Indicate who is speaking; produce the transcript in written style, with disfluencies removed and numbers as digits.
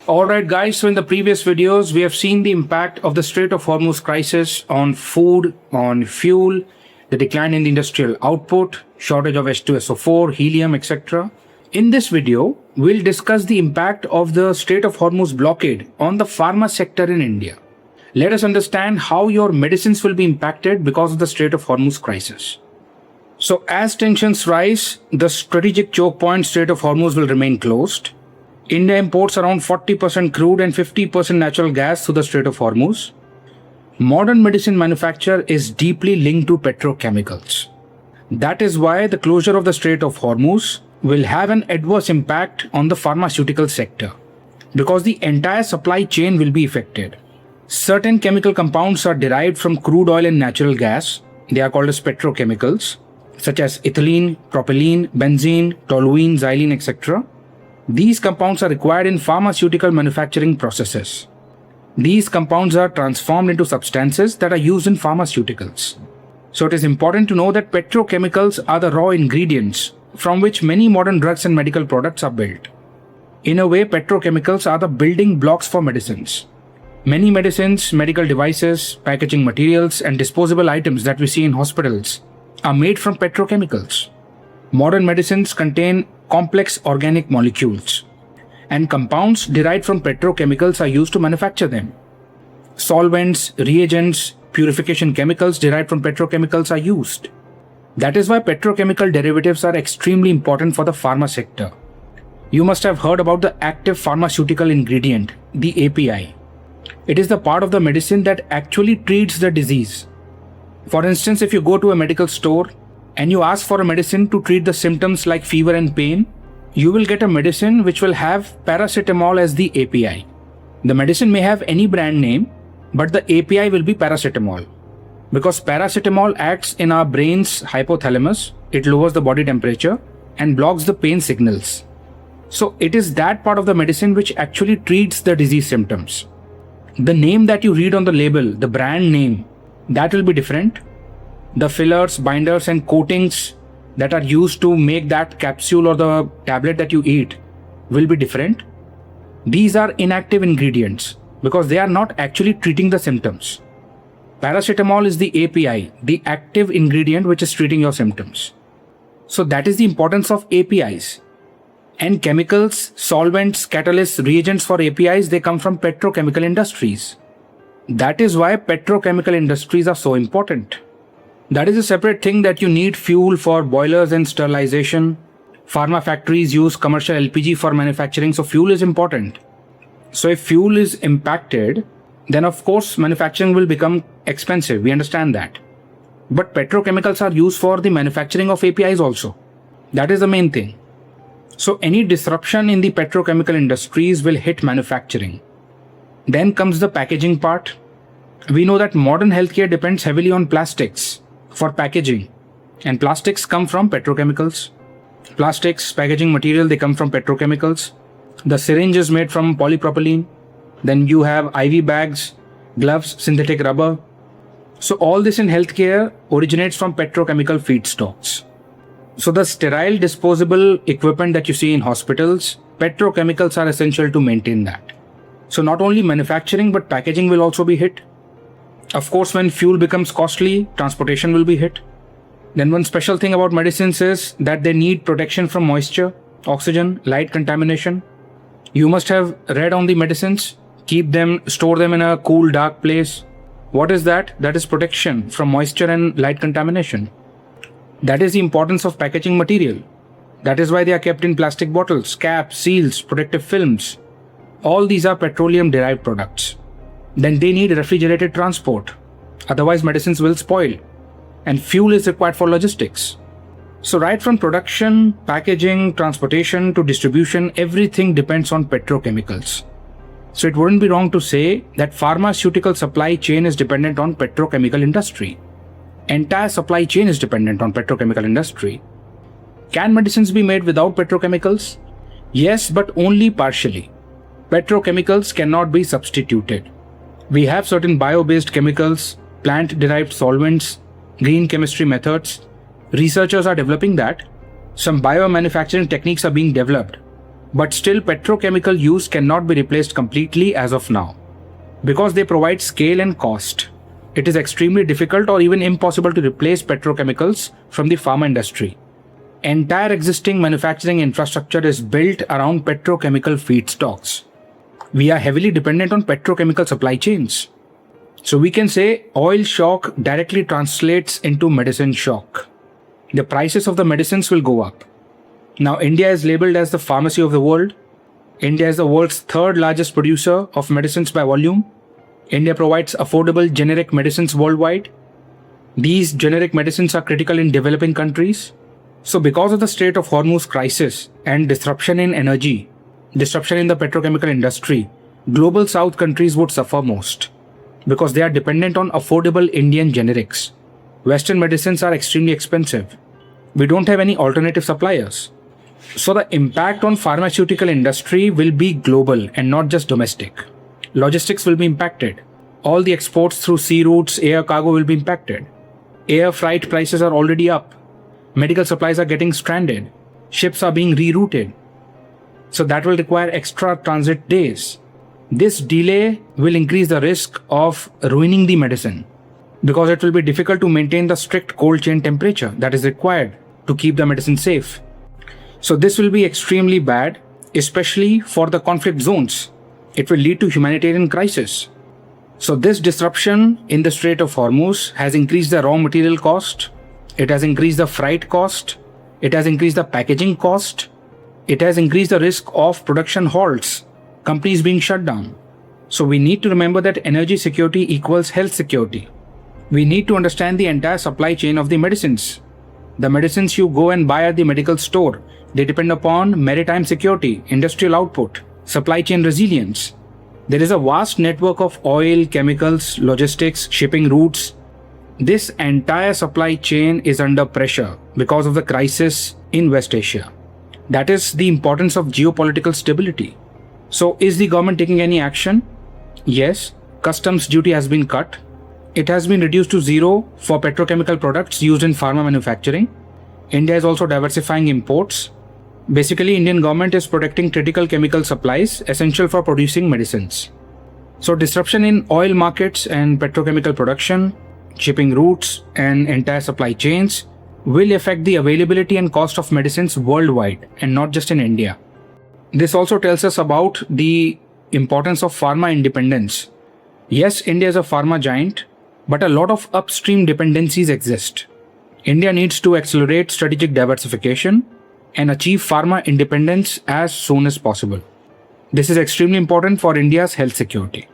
Speaker 1: Alright guys, so in the previous videos, we have seen the impact of the Strait of Hormuz crisis on food, on fuel, the decline in the industrial output, shortage of H2SO4, helium, etc. In this video, we'll discuss the impact of the Strait of Hormuz blockade on the pharma sector in India. Let us understand how your medicines will be impacted because of the Strait of Hormuz crisis. So as tensions rise, the strategic choke point Strait of Hormuz will remain closed. India imports around 40% crude and 50% natural gas through the Strait of Hormuz. Modern medicine manufacture is deeply linked to petrochemicals. That is why the closure of the Strait of Hormuz will have an adverse impact on the pharmaceutical sector, because the entire supply chain will be affected. Certain chemical compounds are derived from crude oil and natural gas. They are called as petrochemicals, such as ethylene, propylene, benzene, toluene, xylene, etc. These compounds are required in pharmaceutical manufacturing processes. These compounds are transformed into substances that are used in pharmaceuticals. So it is important to know that petrochemicals are the raw ingredients from which many modern drugs and medical products are built. In a way, petrochemicals are the building blocks for medicines. Many medicines, medical devices, packaging materials, and disposable items that we see in hospitals are made from petrochemicals. Modern medicines contain complex organic molecules, and compounds derived from petrochemicals are used to manufacture them. Solvents, reagents, purification chemicals derived from petrochemicals are used. That is why petrochemical derivatives are extremely important for the pharma sector. You must have heard about the active pharmaceutical ingredient, the API. It is the part of the medicine that actually treats the disease. For instance, if you go to a medical store and you ask for a medicine to treat the symptoms like fever and pain, you will get a medicine which will have paracetamol as the API. The medicine may have any brand name, but the API will be paracetamol. Because paracetamol acts in our brain's hypothalamus, it lowers the body temperature and blocks the pain signals. So it is that part of the medicine which actually treats the disease symptoms. The name that you read on the label, the brand name, that will be different. The fillers, binders, and coatings that are used to make that capsule or the tablet that you eat will be different. These are inactive ingredients because they are not actually treating the symptoms. Paracetamol is the API, the active ingredient which is treating your symptoms. So that is the importance of APIs. And chemicals, solvents, catalysts, reagents for APIs, they come from petrochemical industries. That is why petrochemical industries are so important. That is a separate thing that you need fuel for boilers and sterilization. Pharma factories use commercial LPG for manufacturing, so fuel is important. So if fuel is impacted, then of course manufacturing will become expensive. We understand that. But petrochemicals are used for the manufacturing of APIs also. That is the main thing. So any disruption in the petrochemical industries will hit manufacturing. Then comes the packaging part. We know that modern healthcare depends heavily on plastics for packaging, and plastics come from petrochemicals. Plastics, packaging material, they come from petrochemicals. The syringe is made from polypropylene. Then you have IV bags, gloves, synthetic rubber. So all this in healthcare originates from petrochemical feedstocks. So the sterile disposable equipment that you see in hospitals, petrochemicals are essential to maintain that. So not only manufacturing but packaging will also be hit. Of course, when fuel becomes costly, transportation will be hit. Then one special thing about medicines is that they need protection from moisture, oxygen, light contamination. You must have read on the medicines, store them in a cool, dark place. What is that? That is protection from moisture and light contamination. That is the importance of packaging material. That is why they are kept in plastic bottles, caps, seals, protective films. All these are petroleum derived products. Then they need refrigerated transport. Otherwise medicines will spoil. And fuel is required for logistics. So right from production, packaging, transportation to distribution, everything depends on petrochemicals. So it wouldn't be wrong to say that pharmaceutical supply chain is dependent on petrochemical industry. Entire supply chain is dependent on petrochemical industry. Can medicines be made without petrochemicals? Yes, but only partially. Petrochemicals cannot be substituted. We have certain bio-based chemicals, plant-derived solvents, green chemistry methods. Researchers are developing that. Some biomanufacturing techniques are being developed. But still, petrochemical use cannot be replaced completely as of now. Because they provide scale and cost, it is extremely difficult or even impossible to replace petrochemicals from the pharma industry. Entire existing manufacturing infrastructure is built around petrochemical feedstocks. We are heavily dependent on petrochemical supply chains. So we can say oil shock directly translates into medicine shock. The prices of the medicines will go up. Now, India is labeled as the pharmacy of the world. India is the world's third largest producer of medicines by volume. India provides affordable generic medicines worldwide. These generic medicines are critical in developing countries. So because of the Strait of Hormuz crisis and disruption in energy, disruption in the petrochemical industry, global south countries would suffer most because they are dependent on affordable Indian generics. Western medicines are extremely expensive. We don't have any alternative suppliers. So the impact on pharmaceutical industry will be global and not just domestic. Logistics will be impacted. All the exports through sea routes, air cargo will be impacted. Air freight prices are already up. Medical supplies are getting stranded. Ships are being rerouted. So that will require extra transit days. This delay will increase the risk of ruining the medicine because it will be difficult to maintain the strict cold chain temperature that is required to keep the medicine safe. So this will be extremely bad, especially for the conflict zones. It will lead to humanitarian crisis. So this disruption in the Strait of Hormuz has increased the raw material cost. It has increased the freight cost. It has increased the packaging cost. It has increased the risk of production halts, companies being shut down. So we need to remember that energy security equals health security. We need to understand the entire supply chain of the medicines. The medicines you go and buy at the medical store, they depend upon maritime security, industrial output, supply chain resilience. There is a vast network of oil, chemicals, logistics, shipping routes. This entire supply chain is under pressure because of the crisis in West Asia. That is the importance of geopolitical stability. So is the government taking any action? Yes, customs duty has been cut. It has been reduced to zero for petrochemical products used in pharma manufacturing. India is also diversifying imports. Basically, Indian government is protecting critical chemical supplies essential for producing medicines. So disruption in oil markets and petrochemical production, shipping routes and entire supply chains will affect the availability and cost of medicines worldwide and not just in India. This also tells us about the importance of pharma independence. Yes, India is a pharma giant, but a lot of upstream dependencies exist. India needs to accelerate strategic diversification and achieve pharma independence as soon as possible. This is extremely important for India's health security.